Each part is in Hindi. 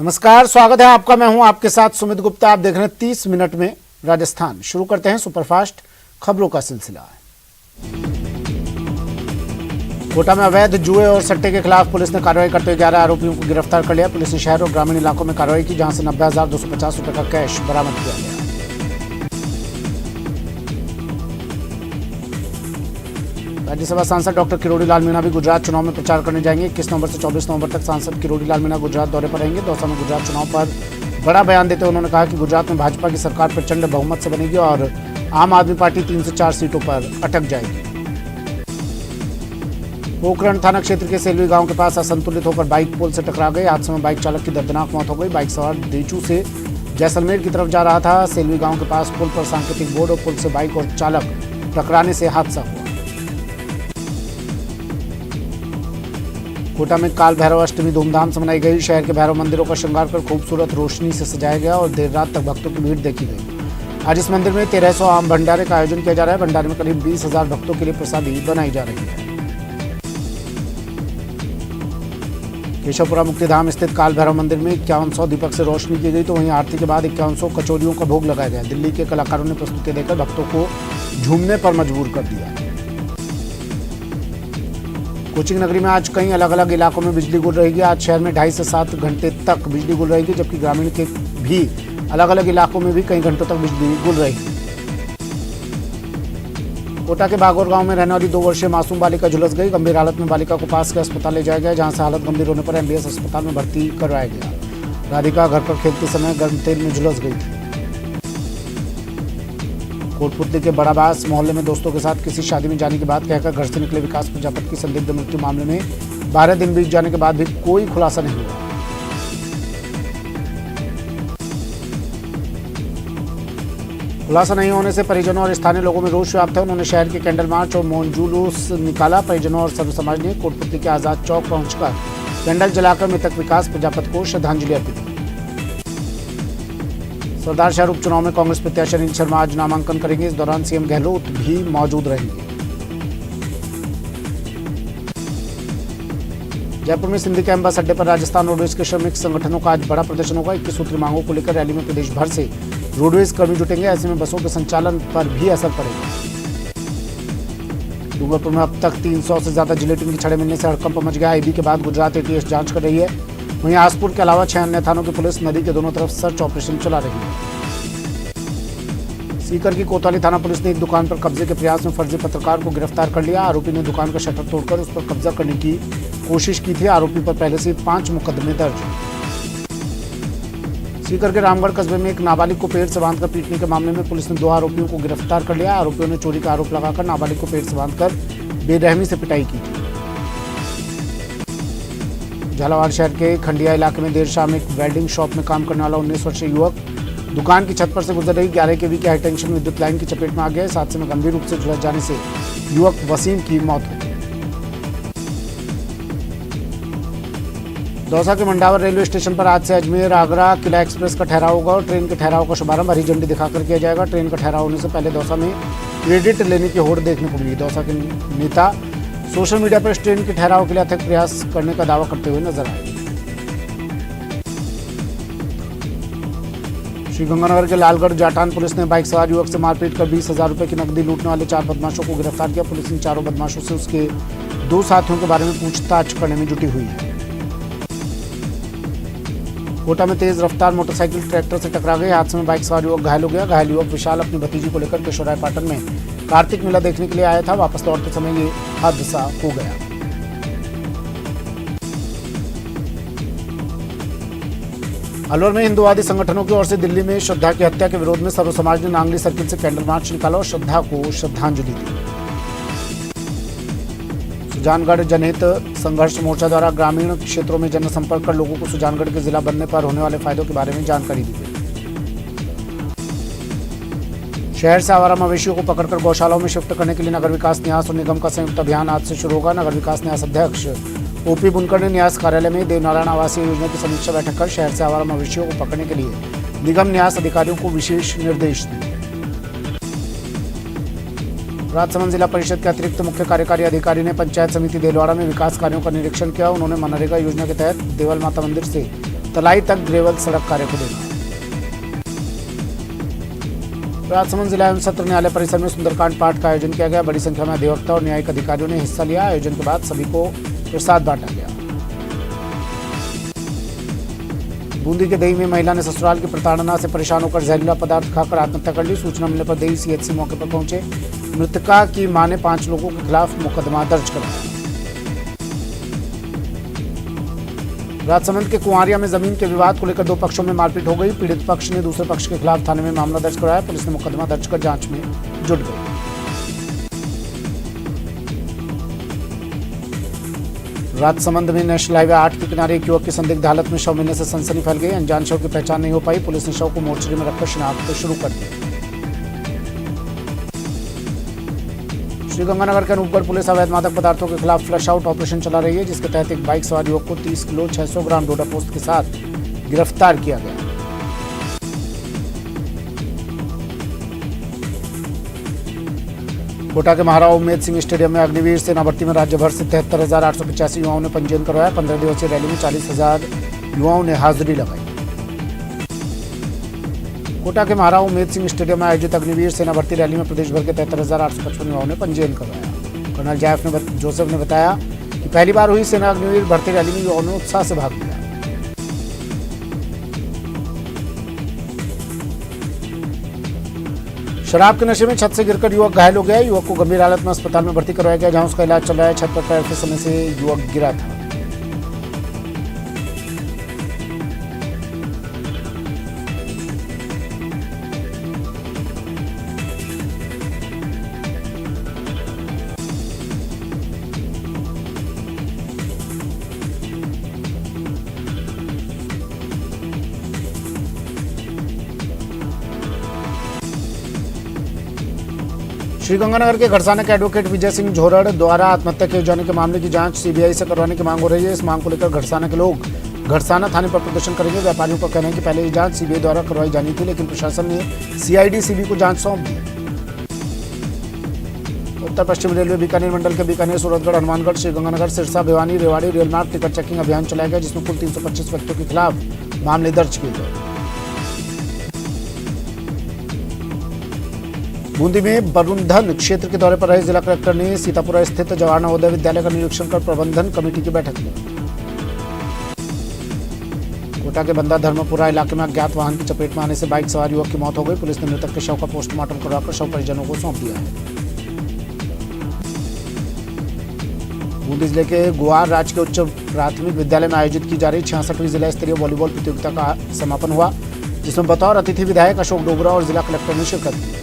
नमस्कार, स्वागत है आपका। मैं हूं आपके साथ सुमित गुप्ता। आप देख रहे हैं 30 मिनट में राजस्थान। शुरू करते हैं सुपरफास्ट खबरों का सिलसिला। कोटा में अवैध जुए और सट्टे के खिलाफ पुलिस ने कार्रवाई करते हुए 11 आरोपियों को गिरफ्तार कर लिया। पुलिस ने शहर और ग्रामीण इलाकों में कार्रवाई की, जहां से 90,250 रुपए का कैश बरामद किया गया। राज्यसभा सांसद डॉक्टर किरोड़ी लाल मीणा भी गुजरात चुनाव में प्रचार करने जाएंगे। 21 नवंबर से 24 नवंबर तक सांसद किरोड़ी लाल मीणा गुजरात दौरे पर रहेंगे। दौसा में गुजरात चुनाव पर बड़ा बयान देते हुए उन्होंने कहा कि गुजरात में भाजपा की सरकार प्रचंड बहुमत से बनेगी और आम आदमी पार्टी 3 से 4 सीटों पर अटक जाएगी। पोखरण थाना क्षेत्र के सेलवी गांव के पास असंतुलित होकर बाइक पोल से टकरा गई। हादसे में बाइक चालक की दर्दनाक मौत हो गई। बाइक सवार देचू से जैसलमेर की तरफ जा रहा था। सेलवी गांव के पास पुल पर सांकेतिक बोर्ड और पुल से बाइक और चालक टकराने से हादसा हुआ। कोटा में काल भैरव अष्टमी धूमधाम से मनाई गई। शहर के भैरव मंदिरों का श्रृंगार कर खूबसूरत रोशनी से सजाया गया और देर रात तक भक्तों की भीड़ देखी गई। आज इस मंदिर में 1300 आम भंडारे का आयोजन किया जा रहा है। भंडारे में करीब 20,000 भक्तों के लिए प्रसादी बनाई जा रही है। केशवपुरा मुक्तिधाम स्थित काल भैरव मंदिर में 5100 दीपक से रोशनी की गई, तो वहीं आरती के बाद 5100 कचौरियों का भोग लगाया गया। दिल्ली के कलाकारों ने प्रस्तुति देकर भक्तों को झूमने पर मजबूर कर दिया। कोचिंग नगरी में आज कई अलग अलग इलाकों में बिजली गुल रहेगी। आज शहर में 2.5 से 7 घंटे तक बिजली गुल रहेगी, जबकि ग्रामीण के भी अलग अलग इलाकों में भी कई घंटों तक बिजली गुल रहेगी। कोटा के बागौर गांव में रहने वाली 2 वर्षीय मासूम बालिका झुलस गई। गंभीर हालत में बालिका को पास के अस्पताल ले जाया गया, जहां से हालत गंभीर होने पर एमबीएस अस्पताल में भर्ती करवाया गया। राधिका घर पर खेलते समय गर्म तेल में झुलस गई थी। कोटपुतली के बड़ाबास मोहल्ले में दोस्तों के साथ किसी शादी में जाने की बात कहकर घर से निकले विकास प्रजापति की संदिग्ध मृत्यु मामले में 12 दिन बीत जाने के बाद भी कोई खुलासा नहीं हुआ। खुलासा नहीं होने से परिजनों और स्थानीय लोगों में रोष व्याप्त है। उन्होंने शहर के कैंडल मार्च और मौन जुलूस निकाला। परिजनों और सर्व समाज ने कोटपुतली के आजाद चौक पहुंचकर कैंडल जलाकर मृतक विकास प्रजापति को श्रद्धांजलि अर्पित की। सरदारशहर उपचुनाव में कांग्रेस प्रत्याशी अनिल शर्मा आज नामांकन करेंगे। इस दौरान सीएम गहलोत भी मौजूद रहेंगे। जयपुर में सिंधी कैंप बस अड्डे पर राजस्थान रोडवेज के श्रमिक संगठनों का आज बड़ा प्रदर्शन होगा। 21 सूत्री मांगों को लेकर रैली में प्रदेश भर से रोडवेज कर्मी जुटेंगे। ऐसे में बसों के संचालन पर भी असर पड़ेगा। डूंगरपुर में अब तक 300 से ज्यादा जिलेटिन की छड़ें मिलने से हड़कंप मच गया। आईबी के बाद गुजरात एटीएस जांच कर रही है। वहीं आसपुर के अलावा 6 अन्य थानों की पुलिस नदी के दोनों तरफ सर्च ऑपरेशन चला रही है। सीकर की कोतवाली थाना पुलिस ने एक दुकान पर कब्जे के प्रयास में फर्जी पत्रकार को गिरफ्तार कर लिया। आरोपी ने दुकान का शटर तोड़कर उस पर कब्जा करने की कोशिश की थी। आरोपी पर पहले से 5 मुकदमे दर्ज हैं। सीकर के रामगढ़ कस्बे में एक नाबालिग को पेड़ से बांधकर पीटने के मामले में पुलिस ने 2 आरोपियों को गिरफ्तार कर लिया। आरोपियों ने चोरी का आरोप लगाकर नाबालिग को पेड़ से बांधकर बेरहमी से पिटाई की थी। झालावाड़ शहर के खंडिया इलाके में देर शाम एक वेल्डिंग शॉप में काम करने वाला 19 वर्षीय युवक दुकान की छत पर से गुजर रही 11 केवी की हाईटेंशन विद्युत लाइन की चपेट में आ गया। इस हादसे में गंभीर रूप से झुलस जाने से युवक वसीम की मौत हो गई। दौसा के मंडावर रेलवे स्टेशन पर आज से अजमेर आगरा किला एक्सप्रेस का ठहराव होगा और ट्रेन के ठहराव का शुभारंभ हरी झंडी दिखाकर किया जाएगा। ट्रेन का ठहराव होने से पहले दौसा में क्रेडिट लेने की होड़ देखने को मिली। दौसा के नेता सोशल मीडिया पर इस ट्रेन के ठहराव के लिए अथक प्रयास करने का दावा करते हुए नजर आए। श्रीगंगानगर के लालगढ़ जाटान पुलिस ने बाइक सवार युवक से मारपीट कर 20,000 रुपए की नकदी लूटने वाले 4 बदमाशों को गिरफ्तार किया। पुलिस इन चारों बदमाशों से उसके 2 साथियों के बारे में पूछताछ करने में जुटी हुई है। कोटा में तेज रफ्तार मोटरसाइकिल ट्रैक्टर से टकरा गई। हादसे में बाइक सवार युवक घायल हो गया। घायल युवक विशाल अपनी भतीजी को लेकर केशवरायपाटन में कार्तिक मेला देखने के लिए आया था। वापस लौटते समय ये हादसा हो गया। अलवर में हिंदुवादी संगठनों की ओर से दिल्ली में श्रद्धा की हत्या के विरोध में सर्व समाज ने नांगली सर्किल से कैंडल मार्च निकाला और श्रद्धा को श्रद्धांजलि दी। सुजानगढ़ जनहित संघर्ष मोर्चा द्वारा ग्रामीण क्षेत्रों में जनसंपर्क कर लोगों को सुजानगढ़ के जिला बनने पर होने वाले फायदों के बारे में जानकारी दी गई। शहर से आवारा मवेशियों को पकड़कर गौशालाओं में शिफ्ट करने के लिए नगर विकास न्यास और निगम का संयुक्त अभियान आज से शुरू होगा। नगर विकास न्यास अध्यक्ष ओपी बुनकर ने न्यास कार्यालय में देवनारायण आवासीय योजना की समीक्षा बैठक कर शहर से आवारा मवेशियों को पकड़ने के लिए निगम न्यास अधिकारियों को विशेष निर्देश दिए। राजसमंद जिला परिषद के अतिरिक्त मुख्य कार्यकारी अधिकारी ने पंचायत समिति देलवाड़ा में विकास कार्यों का निरीक्षण किया। उन्होंने मनरेगा योजना के तहत देवल माता मंदिर से तलाई तक ग्रेवल सड़क कार्य को देखा। राजसमंद जिला एवं सत्र न्यायालय परिसर में सुंदरकांड पाठ का आयोजन किया गया। बड़ी संख्या में अधिवक्ता और न्यायिक अधिकारियों ने हिस्सा लिया। आयोजन के बाद सभी को प्रसाद बांटा गया। बूंदी के दही में महिला ने ससुराल की प्रताड़ना से परेशान होकर जहरीला पदार्थ खाकर आत्महत्या कर ली। सूचना मिलने पर दही सीएचसी मौके पर पहुंचे। मृतका की मां ने 5 लोगों के खिलाफ मुकदमा दर्ज कराया। राजसमंद के कुंवारिया में जमीन के विवाद को लेकर 2 पक्षों में मारपीट हो गई। पीड़ित पक्ष ने दूसरे पक्ष के खिलाफ थाने में मामला दर्ज कराया। पुलिस ने मुकदमा दर्ज कर जांच में जुट गई। राजसमंद में नेशनल हाईवे 8 के किनारे एक युवक की संदिग्ध हालत में शव मिलने से सनसनी फैल गई। अनजान शव की पहचान नहीं हो पाई। पुलिस ने शव को मोर्चरी में रखकर शिनाख्त शुरू कर दी। श्रीगंगानगर के अनूपगढ़ पुलिस अवैध मादक पदार्थों के खिलाफ फ्लश आउट ऑपरेशन चला रही है, जिसके तहत एक बाइक सवार युवक को 30 किलो 600 ग्राम डोडा पोस्त के साथ गिरफ्तार किया गया। कोटा के महाराव उम्मेद सिंह स्टेडियम में अग्निवीर सेना भर्ती में राज्य भर से 73,885 युवाओं ने पंजीयन करवाया। 15 दिवसीय रैली में 40,000 युवाओं ने हाजिरी लगाई। कोटा के महाराव उम्मेद सिंह स्टेडियम में आयोजित अग्निवीर सेना भर्ती रैली में प्रदेश भर के 73,855 युवाओं ने पंजीयन करवाया। कर्नल जोसेफ ने बताया कि पहली बार हुई सेना अग्निवीर भर्ती रैली में युवाओं ने उत्साह से भाग लिया। शराब के नशे में छत से गिरकर युवक घायल हो गया। युवक को गंभीर हालत में अस्पताल में भर्ती करवाया गया, जहां उसका इलाज चल रहा है। छत पर पैर फिसलने से युवक गिरा था। श्रीगंगानगर के घड़साना के एडवोकेट विजय सिंह झोरड़ द्वारा आत्महत्या किए जाने के मामले की जांच सीबीआई से करवाने की मांग हो रही है। इस मांग को लेकर घड़साना के लोग घड़साना थाने पर प्रदर्शन करेंगे। व्यापारियों का कहना है कि पहले ये जांच सीबीआई द्वारा करवाई जानी थी, लेकिन प्रशासन ने सीआईडी सीबी को जांच सौंप दी। उत्तर पश्चिम रेलवे बीकानेर मंडल के बीकानेर, सूरतगढ़, हनुमानगढ़, श्रीगंगानगर, सिरसा, भिवानी, रेवाड़ी रेल मार्ग टिकट चेकिंग अभियान चलाया गया, जिसमें कुल 325 व्यक्तियों के खिलाफ मामले दर्ज किए गए। बूंदी में बरुंधन क्षेत्र के दौरे पर रहे जिला कलेक्टर ने सीतापुरा स्थित जवाहर नवोदय विद्यालय का निरीक्षण कर प्रबंधन कमेटी की बैठक ली। कोटा के बंदा धर्मपुरा इलाके में अज्ञात वाहन की चपेट में आने से बाइक सवार युवक की मौत हो गई। पुलिस ने मृतक के शव का पोस्टमार्टम करवाकर शव परिजनों को सौंप दिया है। बूंदी जिले के गुआर राजकीय उच्च प्राथमिक विद्यालय में आयोजित की जा रही 66वीं जिला स्तरीय वॉलीबॉल प्रतियोगिता का समापन हुआ, जिसमें बतौर अतिथि विधायक अशोक डोगरा और जिला कलेक्टर ने शिरकत की।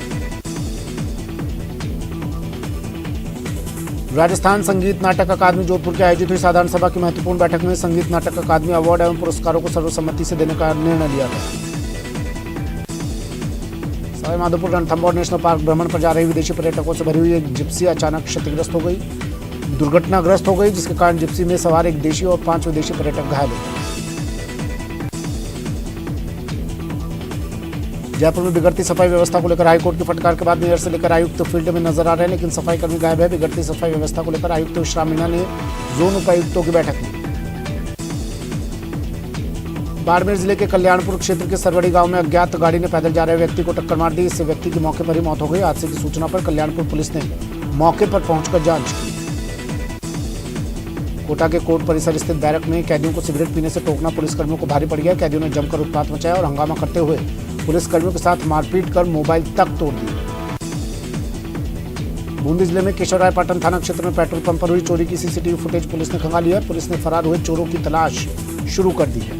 राजस्थान संगीत नाटक अकादमी जोधपुर की आयोजित हुई साधारण सभा की महत्वपूर्ण बैठक में संगीत नाटक अकादमी अवार्ड एवं पुरस्कारों को सर्वसम्मति से देने का निर्णय लिया गया। सवाईमाधोपुर रणथंभौर नेशनल पार्क भ्रमण पर जा रही विदेशी पर्यटकों से भरी हुई एक जिप्सी अचानक क्षतिग्रस्त हो गई, दुर्घटनाग्रस्त हो गई, जिसके कारण जिप्सी में सवार एक देशी और 5 विदेशी पर्यटक घायल हो गए। जयपुर में बिगड़ती सफाई व्यवस्था को लेकर हाईकोर्ट की फटकार के बाद मेयर से लेकर आयुक्त फील्ड में नजर आ रहे हैं, लेकिन सफाई कर्मी गायब है। बिगड़ती सफाई व्यवस्था को लेकर आयुक्त विश्राम मीणा ने जोन उपायुक्तों की बैठक ली। बाड़मेर जिले के कल्याणपुर क्षेत्र के सरवड़ी गांव में अज्ञात गाड़ी ने पैदल जा रहे व्यक्ति को टक्कर मार दी। इससे व्यक्ति की मौके पर ही मौत हो गई। हादसे की सूचना पर कल्याणपुर पुलिस ने मौके पर पहुंचकर जांच की। कोटा के कोर्ट परिसर स्थित बैरक में कैदियों को सिगरेट पीने से टोकना पुलिसकर्मियों को भारी पड़ गया। कैदियों ने जमकर उत्पात मचाया और हंगामा करते हुए पुलिसकर्मियों के साथ मारपीट कर मोबाइल तक तोड़ दिए। बूंदी जिले में केशवरायपाटन थाना क्षेत्र में पेट्रोल पंप पर हुई चोरी की सीसीटीवी फुटेज पुलिस ने खंगाली है। पुलिस ने फरार हुए चोरों की तलाश शुरू कर दी है।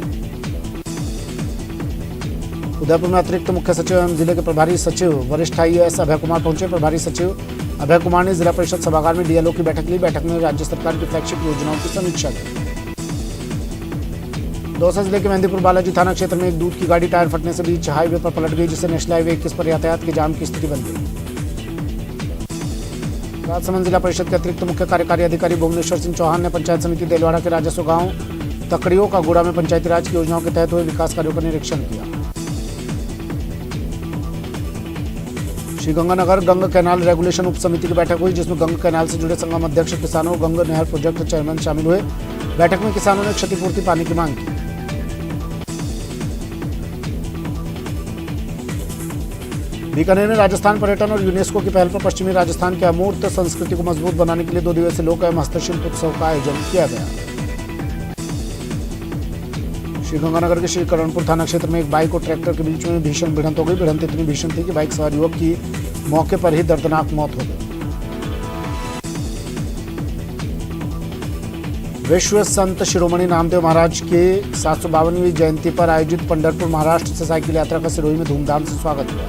उदयपुर में अतिरिक्त मुख्य सचिव एवं जिले के प्रभारी सचिव वरिष्ठ आईएएस अभय कुमार पहुंचे। प्रभारी सचिव अभय कुमार ने जिला परिषद सभागार में डीएलओ की बैठक ली। बैठक में राज्य सरकार की फ्लैगशिप योजनाओं की समीक्षा की। दौसा जिले के मेहंदीपुर बालाजी थाना क्षेत्र में एक दूध की गाड़ी टायर फटने से बीच हाईवे पर पलट गई, जिससे नेशनल हाईवे 21 पर यातायात के जाम की स्थिति बन गई। राजसमंद जिला परिषद के अतिरिक्त मुख्य कार्यकारी अधिकारी भुवनेश्वर सिंह चौहान ने पंचायत समिति देलवाड़ा के राजस्व गांव तकड़ियों का गुड़ा में पंचायती राज की योजनाओं के तहत हुए विकास कार्यों का निरीक्षण किया। श्रीगंगानगर गंगा कैनाल रेगुलेशन उप समिति की बैठक हुई, जिसमें गंगा कैनाल से जुड़े संगम अध्यक्ष किसानों और गंगा नहर प्रोजेक्ट चेयरमैन शामिल हुए। बैठक में किसानों ने क्षतिपूर्ति पाने की मांग की। बीकानेर में राजस्थान पर्यटन और यूनेस्को की पहल पर पश्चिमी राजस्थान की अमूर्त संस्कृति को मजबूत बनाने के लिए 2 दिवसीय लोक एवं हस्तशिल्प उत्सव का आयोजन किया गया। श्रीगंगानगर के श्री करणपुर थाना क्षेत्र में एक बाइक और ट्रैक्टर के बीच में भीषण भिड़ंत हो गई। भिड़ंत इतनी भीषण थी कि बाइक सवार युवक की मौके पर ही दर्दनाक मौत हो गई। विश्व संत शिरोमणि नामदेव महाराज के 752वीं जयंती पर आयोजित पंढरपुर महाराष्ट्र से साइकिल यात्रा का सिरोही में धूमधाम से स्वागत हुआ।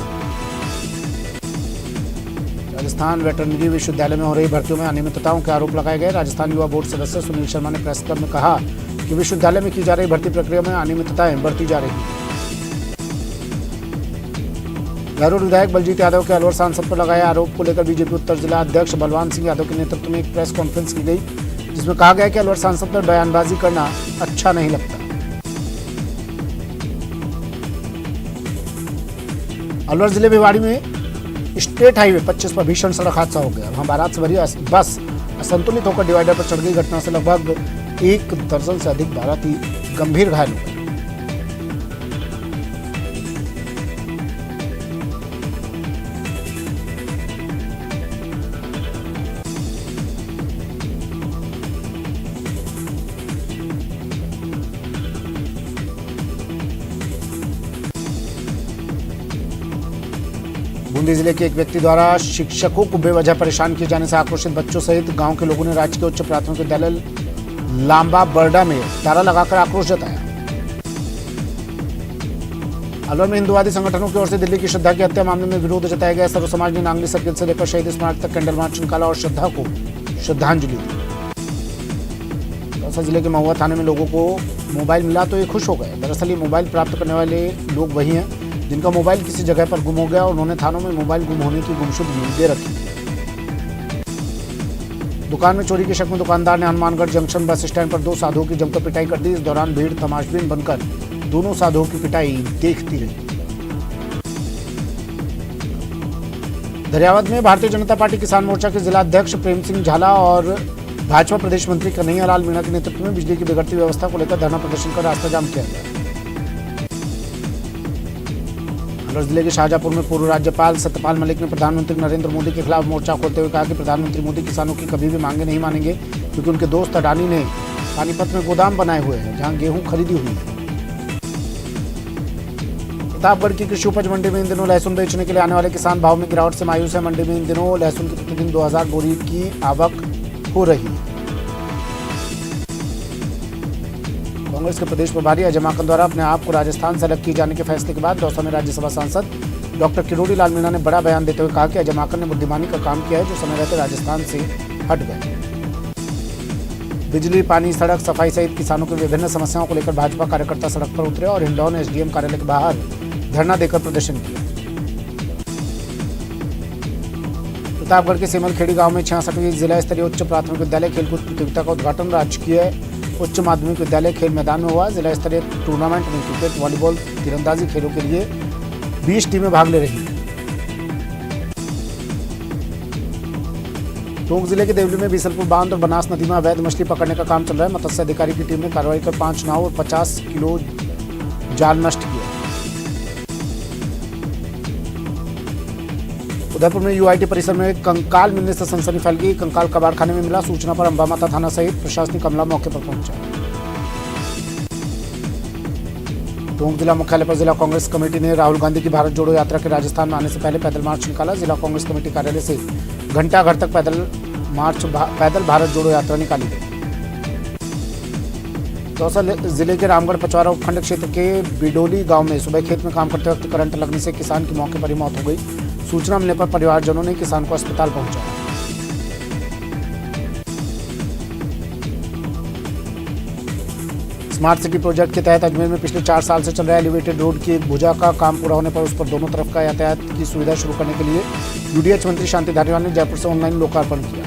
राजस्थान वेटरनरी विश्वविद्यालय में हो रही भर्तियों में अनियमितताओं के आरोप लगाए गए। राजस्थान युवा बोर्ड सदस्य सुनील शर्मा ने प्रेस क्लब में कहा कि विश्वविद्यालय में की जा रही भर्ती प्रक्रिया में अनियमितताएं बढ़ती जा रही हैं। गहलोत विधायक बलजीत यादव के अलवर सांसद पर लगाए आरोप को लेकर बीजेपी उत्तर जिला अध्यक्ष बलवान सिंह यादव के नेतृत्व में एक प्रेस कॉन्फ्रेंस की गई, जिसमें कहा गया कि अलवर सांसद पर बयानबाजी करना अच्छा नहीं लगता। अलवर जिले भिवाड़ी में स्टेट हाईवे 25 पर भीषण सड़क हादसा हो गया। वहां बारात से भरी बस असंतुलित होकर डिवाइडर पर चढ़ गई। घटना से लगभग 1 दर्जन से अधिक बाराती गंभीर घायल हो गए। बूंदी जिले के एक व्यक्ति द्वारा शिक्षकों को बेवजह परेशान किए जाने से आक्रोशित बच्चों सहित गांव के लोगों ने राजकीय उच्च प्राथमिक विद्यालय लांबा बरडा में ताला लगाकर आक्रोश जताया। अलवर में हिंदुवादी संगठनों की ओर से दिल्ली की श्रद्धा की हत्या मामले में विरोध जताया गया। सर्व समाज ने नांगली सर्किल से लेकर शहीद स्मारक तक कैंडल मार्च निकाला और श्रद्धा को श्रद्धांजलि दी। दौसा जिले के महुआ थाने में लोगों को मोबाइल मिला तो ये खुश हो गए। दरअसल ये मोबाइल प्राप्त करने वाले लोग वही हैं जिनका मोबाइल किसी जगह पर गुम हो गया और उन्होंने थानों में मोबाइल गुम होने की गुमशुदगी दे रखी। दुकान में चोरी के शक में दुकानदार ने हनुमानगढ़ जंक्शन बस स्टैंड पर 2 साधुओं की जमकर पिटाई कर दी। इस दौरान भीड़ तमाशबीन बनकर दोनों साधुओं की पिटाई देखती रही। दरियावद में भारतीय जनता पार्टी किसान मोर्चा के जिला अध्यक्ष प्रेम सिंह झाला और भाजपा प्रदेश मंत्री कन्हैया लाल मीणा के नेतृत्व में बिजली की बिगड़ती व्यवस्था को लेकर धरना प्रदर्शन कर रास्ता जाम किया गया। अलवर जिले के शाहजहांपुर में पूर्व राज्यपाल सत्यपाल मलिक ने प्रधानमंत्री नरेंद्र मोदी के खिलाफ मोर्चा खोलते हुए कहा कि प्रधानमंत्री मोदी किसानों की कभी भी मांगे नहीं मानेंगे, क्योंकि उनके दोस्त अडानी ने पानीपत में गोदाम बनाए हुए हैं जहां गेहूं खरीदी हुई है। प्रतापगढ़ की कृषि उपज मंडी में इन दिनों लहसुन बेचने के लिए आने वाले किसान भाव में गिरावट से मायूस है। मंडी में इन दिनों लहसुन की प्रतिदिन 2000 बोरी की आवक हो रही है। कांग्रेस के प्रदेश प्रभारी अजय माकन द्वारा अपने आप को राजस्थान से अलग किए जाने के फैसले के बाद दौसा में राज्यसभा सांसद डॉक्टर किरोड़ी लाल मीणा ने बड़ा बयान देते हुए कहा कि अजय माकन ने बुद्धिमानी का काम किया है, जो समय रहते राजस्थान से हट गए। बिजली, पानी, सड़क, सफाई सहित किसानों की विभिन्न समस्याओं को लेकर भाजपा कार्यकर्ता सड़क पर उतरे और हिंडौन एसडीएम कार्यालय के बाहर धरना देकर प्रदर्शन किया। प्रतापगढ़ के सेमलखेड़ी गांव में 66वीं जिला स्तरीय उच्च प्राथमिक विद्यालय खेलकूद प्रतियोगिता का उद्घाटन राजकीय उच्च माध्यमिक विद्यालय खेल मैदान में हुआ। जिला स्तरीय टूर्नामेंट में क्रिकेट, वॉलीबॉल, तीरंदाजी खेलों के लिए 20 टीमें भाग ले रही हैं। टोंक जिले के देवली में बीसलपुर बांध और बनास नदी में अवैध मछली पकड़ने का काम चल रहा है। मत्स्य अधिकारी की टीम ने कार्रवाई कर 5 नाव और 50 किलो जाल नष्ट किया। उदयपुर में यूआईटी परिसर में कंकाल मिलने से सनसनी फैल गई। कंकाल कबाड़खाने में मिला। सूचना पर अंबामाता थाना सहित प्रशासनिक अमला मौके पर पहुंचा। टोंक जिला मुख्यालय पर जिला कांग्रेस कमेटी ने राहुल गांधी की भारत जोड़ो यात्रा के राजस्थान में आने से पहले पैदल मार्च निकाला। जिला कांग्रेस कमेटी कार्यालय से घंटाघर तक पैदल भारत जोड़ो यात्रा निकाली गई। दौसा जिले के रामगढ़ पचवारा उपखंड क्षेत्र के बिडोली गांव में सुबह खेत में काम करते वक्त करंट लगने से किसान की मौके पर ही मौत हो गई। सूचना मिलने पर परिवारजनों ने किसान को अस्पताल पहुंचाया। स्मार्ट सिटी प्रोजेक्ट के तहत अजमेर में पिछले 4 साल से चल रहा एलिवेटेड रोड की एक भुजा का काम पूरा होने पर उस पर दोनों तरफ का यातायात की सुविधा शुरू करने के लिए यूडीएच मंत्री शांति धारीवाल ने जयपुर से ऑनलाइन लोकार्पण किया।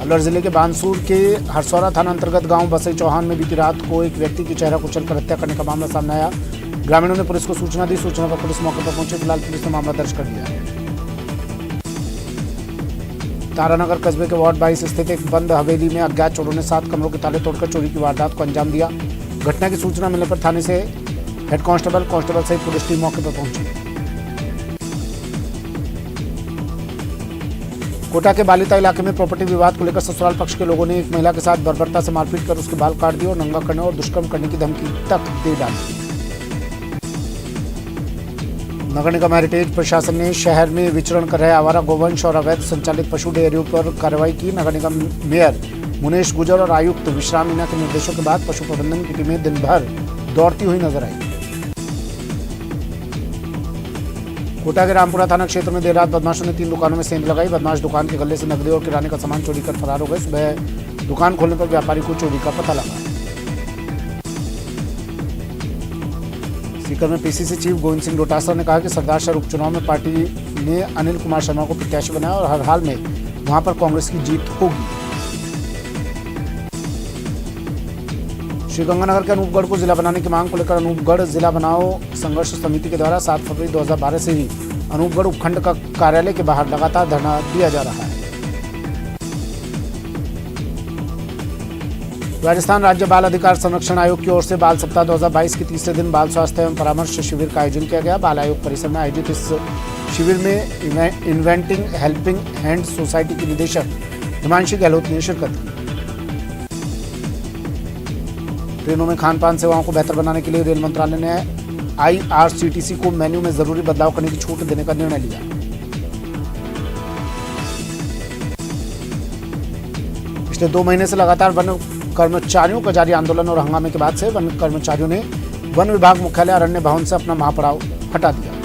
अलवर जिले के बानसूर के हरसौरा थाना अंतर्गत गांव बसई चौहान में बीती रात को एक व्यक्ति की चेहरा कुचलकर हत्या करने का मामला सामने आया। ग्रामीणों ने पुलिस को सूचना दी। सूचना पर पुलिस मौके पर पहुंची। फिलहाल पुलिस ने मामला दर्ज कर लिया है। तारानगर कस्बे के वार्ड 22 स्थित एक बंद हवेली में अज्ञात चोरों ने 7 कमरों के ताले तोड़कर चोरी की वारदात को अंजाम दिया। घटना की सूचना मिलने पर थाने से हेड कांस्टेबल सहित पुलिस टीम मौके पर पहुंची। कोटा के बालिता इलाके में प्रॉपर्टी विवाद को लेकर ससुराल पक्ष के लोगों ने एक महिला के साथ बर्बरता से मारपीट कर उसके बाल काट दिए और नंगा करने और दुष्कर्म करने की धमकी तक दे डाली। नगर निगम हेरिटेज प्रशासन ने शहर में विचरण कर रहे आवारा गोवंश और अवैध संचालित पशु डेयरियों पर कार्रवाई की। नगर निगम मेयर मुनेश गुजर और आयुक्त विश्राम मीणा के निर्देशों के बाद पशु प्रबंधन की टीमें दिन भर दौड़ती हुई नजर आई। कोटा के रामपुरा थाना क्षेत्र में देर रात बदमाशों ने 3 दुकानों में सेंध लगाई। बदमाश दुकान के गले से नकदी और किराने का सामान चोरी कर फरार हो गए। सुबह दुकान खोलने पर व्यापारी को चोरी का पता लगा। सीकर में पीसीसी चीफ गोविंद सिंह डोटासरा ने कहा कि सरदार शहर उपचुनाव में पार्टी ने अनिल कुमार शर्मा को प्रत्याशी बनाया और हर हाल में वहां पर कांग्रेस की जीत होगी। श्रीगंगानगर के अनूपगढ़ को जिला बनाने की मांग को लेकर अनूपगढ़ जिला बनाओ संघर्ष समिति के द्वारा 7 फरवरी 2012 से ही अनूपगढ़ उपखंड का कार्यालय के बाहर लगातार धरना दिया जा रहा है। राजस्थान राज्य बाल अधिकार संरक्षण आयोग की ओर से बाल सप्ताह 2022 के तीसरे दिन बाल स्वास्थ्य एवं परामर्श शिविर का आयोजन किया गया। बाल आयोग परिसर में आयोजित इस शिविर में इन्वेंटिंग हेल्पिंग हैंड सोसाइटी की निदेशक हिमांशी गहलोत ने शिरकत की। ट्रेनों में खान पान सेवाओं को बेहतर बनाने के लिए रेल मंत्रालय ने आईआरसीटीसी को मेन्यू में जरूरी बदलाव करने की छूट देने का निर्णय लिया। पिछले 2 महीने से लगातार वन कर्मचारियों का जारी आंदोलन और हंगामे के बाद से वन कर्मचारियों ने वन विभाग मुख्यालय अरण्य भवन से अपना महापड़ाव हटा दिया।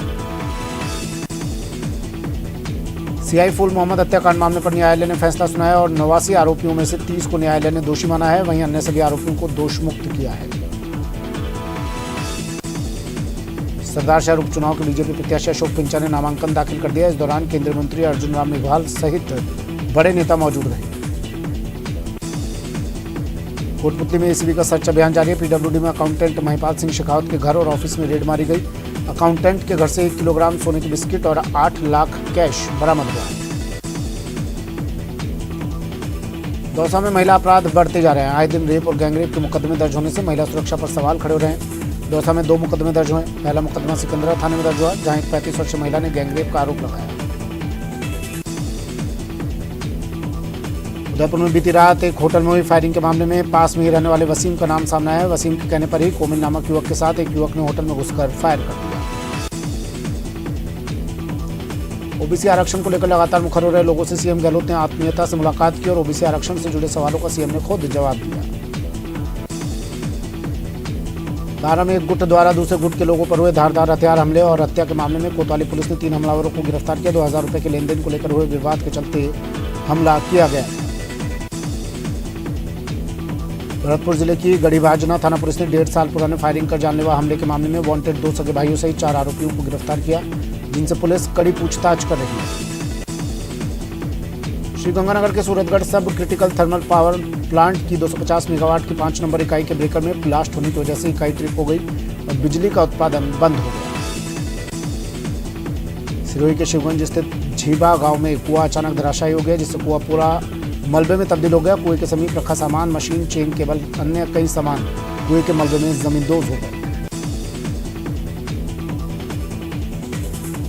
सीआई फूल मोहम्मद हत्याकांड मामले पर न्यायालय ने फैसला सुनाया और 89 आरोपियों में से 30 को न्यायालय ने दोषी माना है। वहीं अन्य सभी आरोपियों को दोषमुक्त किया है। सरदार शहर उपचुनाव के बीजेपी प्रत्याशी अशोक पिंचा ने नामांकन दाखिल कर दिया। इस दौरान केंद्रीय मंत्री अर्जुन राम मेघवाल सहित बड़े नेता मौजूद रहे। कोटपुतली में एसीबी का सर्च अभियान जारी है। पीडब्ल्यूडी में अकाउंटेंट महिपाल सिंह शेखावत के घर और ऑफिस में रेड मारी गई। अकाउंटेंट के घर से 1 किलोग्राम सोने की बिस्किट और 8 लाख कैश बरामद हुआ है। दौसा में महिला अपराध बढ़ते जा रहे हैं। आए दिन रेप और गैंगरेप के मुकदमे दर्ज होने से महिला सुरक्षा पर सवाल खड़े हो रहे हैं। दौसा में 2 मुकदमे दर्ज हुए। पहला मुकदमा सिकंदरा थाने में दर्ज हुआ, जहां एक 35 वर्षीय महिला ने गैंगरेप का आरोप लगाया। उदयपुर में बीती रात एक होटल में हुई फायरिंग के मामले में पास में ही रहने वाले वसीम का नाम सामने आया है। वसीम के कहने पर ही कोमिल नामक युवक के साथ एक युवक ने होटल में घुसकर फायर कर दिया। ओबीसी आरक्षण को लेकर लगातार मुखर हो रहे लोगों से सीएम गहलोत ने आत्मीयता से मुलाकात की और ओबीसी आरक्षण से जुड़े सवालों का सीएम ने खुद जवाब दिया। बारा में एक गुट द्वारा दूसरे गुट के लोगों पर हुए धारदार हथियार हमले और हत्या के मामले में कोतवाली पुलिस ने 3 हमलावरों को गिरफ्तार किया। 2000 रुपए के लेन देन को लेकर हुए विवाद के चलते हमला किया गया। भरतपुर जिले की गढ़ीभाजना थाना पुलिस ने 1.5 साल पुराने फायरिंग कर जानलेवा हमले के मामले में वांटेड 2 सगे भाइयों सहित 4 आरोपियों को गिरफ्तार किया, जिनसे पुलिस कड़ी पूछताछ कर रही है। श्रीगंगानगर के सूरतगढ़ सब क्रिटिकल थर्मल पावर प्लांट की 250 मेगावाट की 5 नंबर इकाई के ब्रेकर में ब्लास्ट होने की वजह से इकाई ट्रिप हो गई और बिजली का उत्पादन बंद हो गया। सिरोही के शिवगंज स्थित झीबा गांव में कुआं अचानक धराशायी हो गया, जिससे कुआं पूरा मलबे में तब्दील हो गया। कुएं के समीप रखा सामान, मशीन, चेन केबल, अन्य कई सामान कुएं के मलबे में जमींदोज हो गए।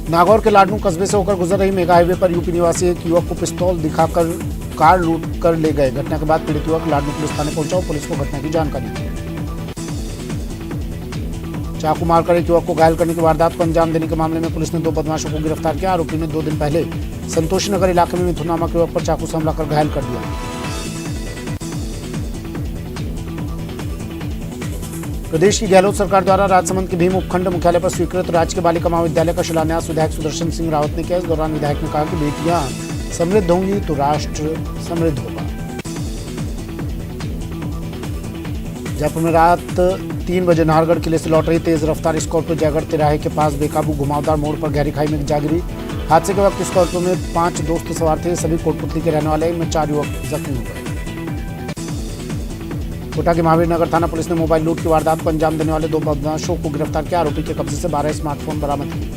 नागौर के लाडनू कस्बे से होकर गुजर रही मेगा हाईवे पर यूपी निवासी एक युवक को पिस्तौल दिखाकर कार लूट कर ले गए। घटना के बाद पीड़ित युवक लाडनू पुलिस थाने पहुंचा और पुलिस को घटना की जानकारी दी। चाकू मारकर एक युवक को घायल करने की वारदात को अंजाम देने के मामले में पुलिस ने 2 बदमाशों को गिरफ्तार किया। आरोपी ने 2 दिन पहले संतोषी नगर इलाके में मिथुन नामक युवक पर चाकू से हमला कर घायल कर दिया। प्रदेश की गहलोत सरकार द्वारा राजसमंद के भीम उपखंड मुख्यालय पर स्वीकृत राजकीय बालिका महाविद्यालय का शिलान्यास विधायक सुदर्शन सिंह रावत ने किया। इस दौरान विधायक ने कहा कि बेटियां समृद्ध होंगी तो राष्ट्र समृद्ध होगा। जयपुर में रात 3 बजे नाहरगढ़ किले से लौट रही तेज रफ्तार स्कॉर्पियो जयगढ़ तिराहे के पास बेकाबू घुमावदार मोड़ पर गहरी खाई में जा गिरी। हादसे के वक्त स्कॉर्पियो में 5 दोस्त सवार थे। सभी कोटपुतली के रहने वाले, इनमें 4 युवक जख्मी हो गए। कोटा के महावीर नगर थाना पुलिस ने मोबाइल लूट की वारदात को अंजाम देने वाले 2 बदमाशों को गिरफ्तार किया। आरोपी के कब्जे से 12 स्मार्टफोन बरामद किए।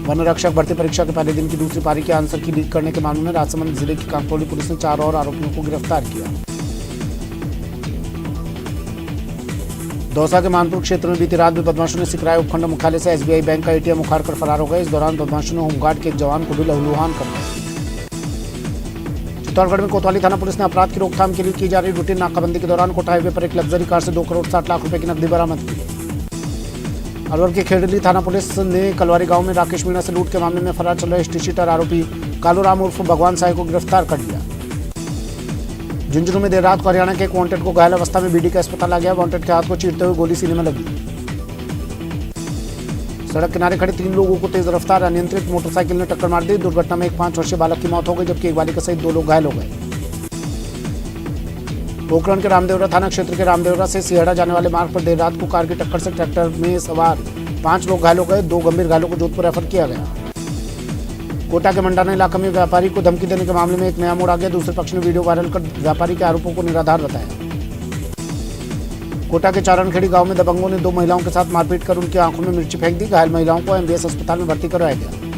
वन रक्षक भर्ती परीक्षा के पहले दिन की दूसरी पारी के आंसर की लीक करने के मामले में राजसमंद जिले की कांकरोली पुलिस ने 4 और आरोपियों को गिरफ्तार किया। दौसा के मानपुर क्षेत्र में बीती रात भी बदमाशों ने सिकराय उपखंड मुख्यालय से एसबीआई बैंक का एटीएम उखाड़ कर फरार हो गए। इस दौरान बदमाशों ने होमगार्ड के एक जवान को भी लहूलुहान कर दिया। चित्तौड़गढ़ में कोतवाली थाना पुलिस ने अपराध की रोकथाम के लिए की जा रही रूटीन नाकाबंदी के दौरान कोटा हाईवे पर एक लग्जरी कार से 2 करोड़ 60 लाख रुपए की नकदी बरामद की। अलवर के खेड़ली थाना पुलिस ने कलवारी गांव में राकेश मीणा से लूट के मामले में फरार चल रहे हिस्ट्री शीटर आरोपी कालूराम उर्फ भगवान साय को गिरफ्तार कर लिया। झुंझुनू में देर रात को हरियाणा के एक वांटेड को घायल अवस्था में बीडी का अस्पताल आ गया। वांटेड के हाथ को चीरते हुए गोली सीने में लगी। सड़क किनारे खड़े 3 लोगों को तेज रफ्तार अनियंत्रित मोटरसाइकिल ने टक्कर मार दी। दुर्घटना में एक 5 वर्षीय बालक की मौत हो गई, जबकि एक बालिका सहित 2 लोग घायल हो गए। पोखरण के रामदेवरा थाना क्षेत्र के रामदेवरा से सिहड़ा जाने वाले मार्ग पर देर रात को कार की टक्कर से ट्रैक्टर में सवार 5 लोग घायल हो गए। 2 गंभीर घायलों को जोधपुर रेफर किया गया। कोटा के मंडाना इलाके में व्यापारी को धमकी देने के मामले में एक नया मोड़ आ गया। दूसरे पक्ष ने वीडियो वायरल कर व्यापारी के आरोपों को निराधार बताया। कोटा के चारणखेड़ी गांव में दबंगों ने 2 महिलाओं के साथ मारपीट कर उनकी आंखों में मिर्ची फेंक दी। घायल महिलाओं को एमबीएस अस्पताल में भर्ती करवाया गया।